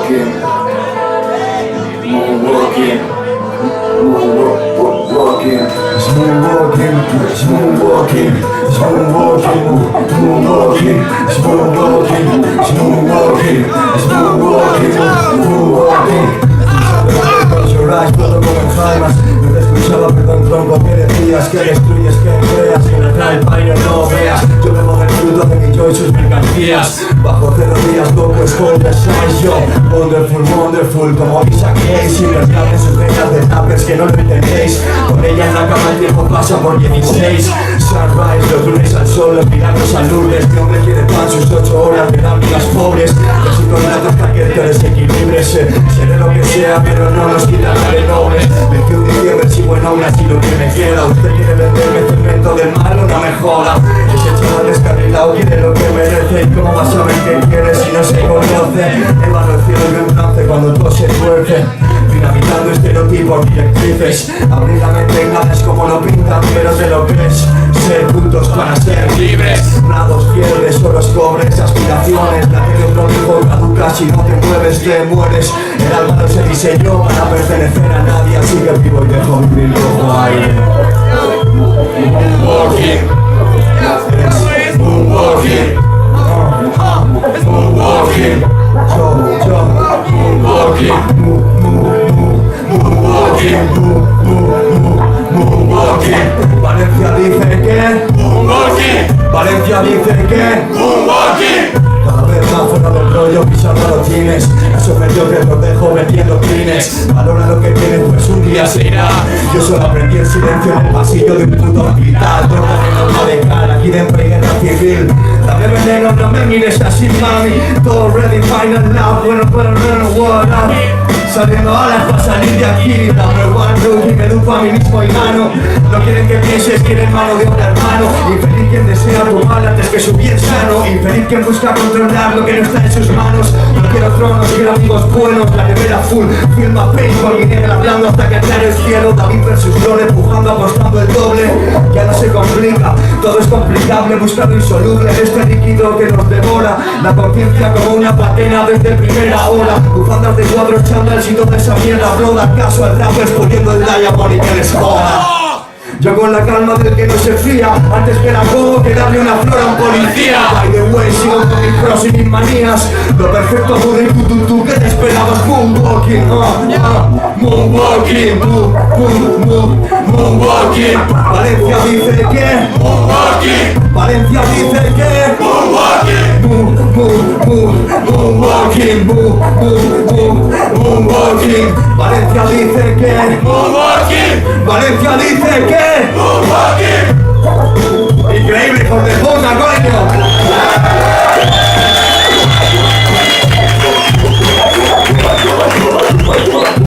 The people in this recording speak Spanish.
Moonwalking, moonwalking, moonwalking, moonwalking, moonwalking, moonwalking, moonwalking, moonwalking, moonwalking, moonwalking, moonwalking. Your eyes, puedo comenzar. No te escuchaba, perdón, tronco, que decías que destruyes, que creas, que no trae paño, no veas. Yo bebo del fruto de mi yo y sus mercancías. Bajo 0 días, loco, es cold, soy yo. Wonderful, wonderful, como Isaac Hayes. Y mezclad en sus venas de rappers que no lo entendéis. Con ella en la cama el tiempo pasa por 16. Sunrise, los lunes al sol, los milagros al Lourdes. Mi hombre quiere pan, sus 8 horas de dar vidas pobres. Casi con datos para que te desequilibres. Seré lo que sea, pero no nos quitará de nobles. 21 de diciembre, si bueno, aún así lo que me queda. Usted quiere venderme el fermento del malo, no me joda. Ese chaval descarrilado quiere lo que merece. ¿Y cómo vas a saber qué quiere si no se conoce? Evado el cielo y en trance cuando todo se tuerce. Dinamitando estereotipos, directrices. Abrir la mente, nada es como lo pintan, pero te lo crees. Ser putos para ser libres. Nados pierdes, solo cobres, aspiraciones. La que otro dijo caduca, si no te mueves te mueres. El alma no se diseñó para pertenecer a nadie, así que vivo y dejo vivir como aire. Moonwalking, moonwalking, moonwalking, moonwalking, moonwalking. Valencia dice que moonwalking. Valencia dice que moonwalking. Cada vez más fuera del rollo, pisando los cines. Eso me dio que protejo vendiendo clines. Valora lo que tienes, pues un día se irá. Yo solo aprendí el silencio en el pasillo de un puto hospital. Droga de norma de cara, aquí dentro hay guerra civil. Dame veneno, no me mires así, mami. Todo ready, final now, bueno, what up. Saliendo alas para salir de aquí. Dame one rookie, me educo a mí mismo y gano. No quieren que pienses, quieren mano de un hermano. Infeliz quien desea tu mal antes que su bien sano. Infeliz quien busca controlar lo que no está en sus manos. No quiero tronos, quiero amigos buenos. La nevera full, firma paintball, vinagre hablando hasta que aclare el cielo. David versus Lore, empujando, apostando el doble. Ya no se complica, todo es complicable. Buscando insoluble este líquido que nos devora. La conciencia como una patena desde primera hora. Bufandas de cuadros, chandals y toda esa mierda. Bro, da caso al rap exponiendo el diamond y que les joda. Yo con la calma del que no se fía. Antes que era como que darle una flor a un policía. By the way, sigo con mis pros y mis manías. Lo perfecto pude ir tú, ¿qué te esperabas? Moonwalking, moonwalking, moonwalking. Valencia dice que moonwalking. Valencia dice que moonwalking, moonwalking, moonwalking. Valencia dice que moonwalking. Valencia dice que moonwalking.